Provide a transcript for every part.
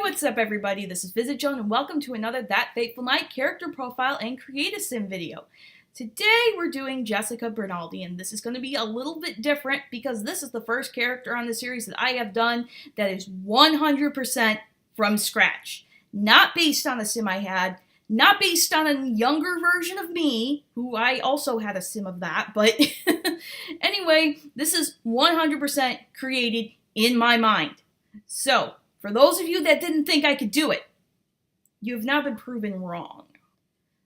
What's up everybody? This is VisitJoan and welcome to another That Fateful Night character profile and create a sim video. Today we're doing Jessica Brinaldii, and this is going to be a little bit different because this is the first character on the series that I have done that is 100% from scratch. Not based on a sim I had, not based on a younger version of me, who I also had a sim of that, but anyway, this is 100% created in my mind. So, for those of you that didn't think I could do it, you have now been proven wrong.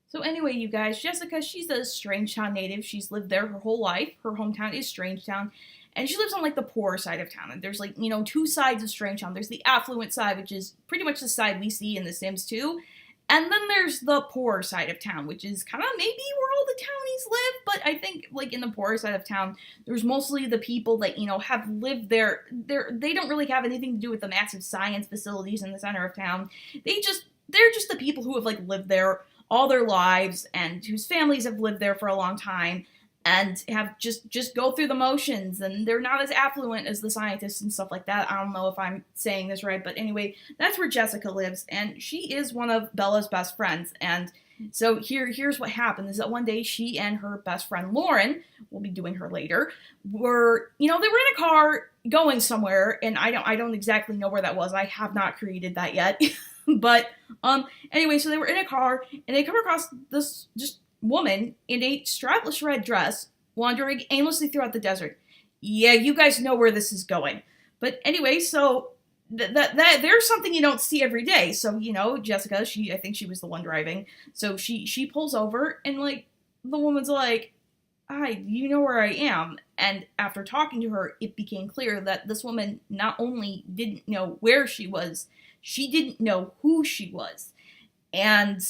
So anyway, you guys, Jessica, she's a Strangetown native. She's lived there her whole life. Her hometown is Strangetown, and she lives on, like, the poorer side of town. And there's, like, you know, two sides of Strangetown. There's the affluent side, which is pretty much the side we see in The Sims 2. And then there's the poorer side of town, which is kind of maybe where all the townies live, but I think, like, in the poorer side of town, there's mostly the people that, you know, have lived there. They don't really have anything to do with the massive science facilities in the center of town. They're just the people who have, like, lived there all their lives and whose families have lived there for a long time and have just go through the motions, and they're not as affluent as the scientists and stuff like that. I don't know if I'm saying this right, but anyway, that's where Jessica lives, and she is one of Bella's best friends. And so here's what happened, is that one day she and her best friend Lauren, we'll be doing her later, were, you know, they were in a car going somewhere, and I don't exactly know where that was. I have not created that yet. But anyway, so they were in a car, and they come across this just woman in a strapless red dress wandering aimlessly throughout the desert. Yeah, you guys know where this is going. But anyway, so that there's something you don't see every day. So, you know, Jessica, I think she was the one driving. So she pulls over, and, like, the woman's like, "Hi, you know where I am?" And after talking to her, it became clear that this woman not only didn't know where she was, she didn't know who she was. And,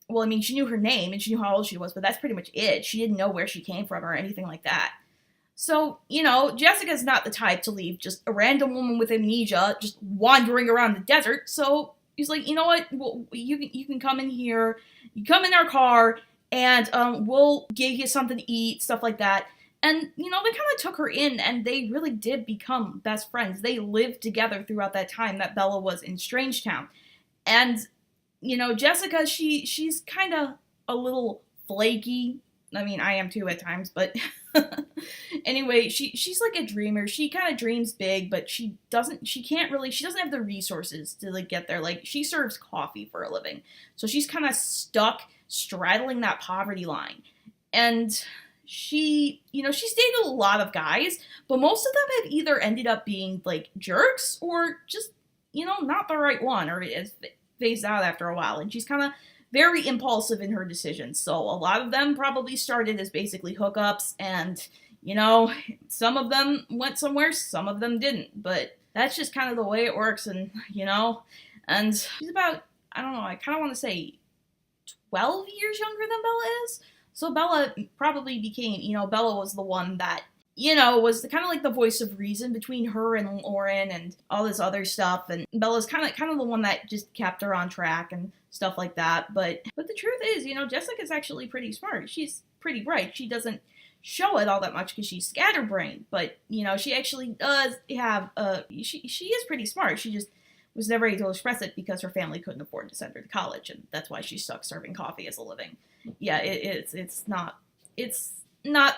well, I mean, she knew her name and she knew how old she was, but that's pretty much it. She didn't know where she came from or anything like that. So, you know, Jessica's not the type to leave just a random woman with amnesia just wandering around the desert. So he's like, "You know what? Well, you can come in here. You come in our car, and we'll give you something to eat," stuff like that. And, you know, they kind of took her in, and they really did become best friends. They lived together throughout that time that Bella was in Strangetown. And, you know, Jessica, she's kind of a little flaky. I mean, I am too at times, but anyway, she's like a dreamer. She kind of dreams big, but she doesn't have the resources to, like, get there. Like, she serves coffee for a living. So she's kind of stuck straddling that poverty line. And she's dated a lot of guys, but most of them have either ended up being, like, jerks or just, you know, not the right one, or is phased out after a while. And she's kind of very impulsive in her decisions. So a lot of them probably started as basically hookups, and, you know, some of them went somewhere, some of them didn't. But that's just kind of the way it works, and, you know, and she's about, I don't know, I kind of want to say 12 years younger than Bella is. So Bella probably became, you know, Bella was the one that, you know, was kind of like the voice of reason between her and Lauren and all this other stuff. And Bella's kind of the one that just kept her on track and stuff like that. But the truth is, you know, Jessica's actually pretty smart. She's pretty bright. She doesn't show it all that much because she's scatterbrained. But, you know, she actually does have she is pretty smart. She just was never able to express it because her family couldn't afford to send her to college, and that's why she's stuck serving coffee as a living. Yeah, it's not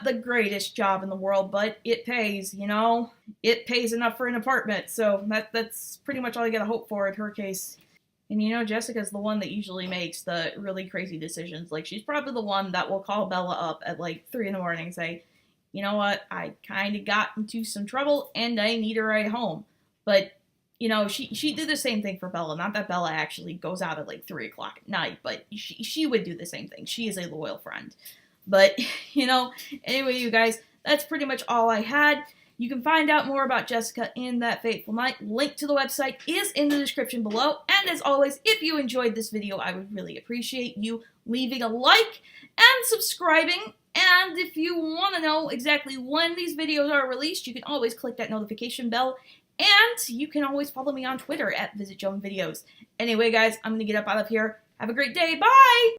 the greatest job in the world, but it pays, you know? It pays enough for an apartment, so that's pretty much all you gotta hope for in her case. And, you know, Jessica's the one that usually makes the really crazy decisions. Like, she's probably the one that will call Bella up at, like, 3 in the morning and say, "You know what, I kind of got into some trouble, and I need a ride home." But, you know, she did the same thing for Bella. Not that Bella actually goes out at, like, 3 o'clock at night, but she would do the same thing. She is a loyal friend. But, you know, anyway, you guys, that's pretty much all I had. You can find out more about Jessica in That Fateful Night. Link to the website is in the description below. And as always, if you enjoyed this video, I would really appreciate you leaving a like and subscribing. And if you want to know exactly when these videos are released, you can always click that notification bell. And you can always follow me on Twitter at VisitJoan Videos. Anyway, guys, I'm going to get up out of here. Have a great day. Bye!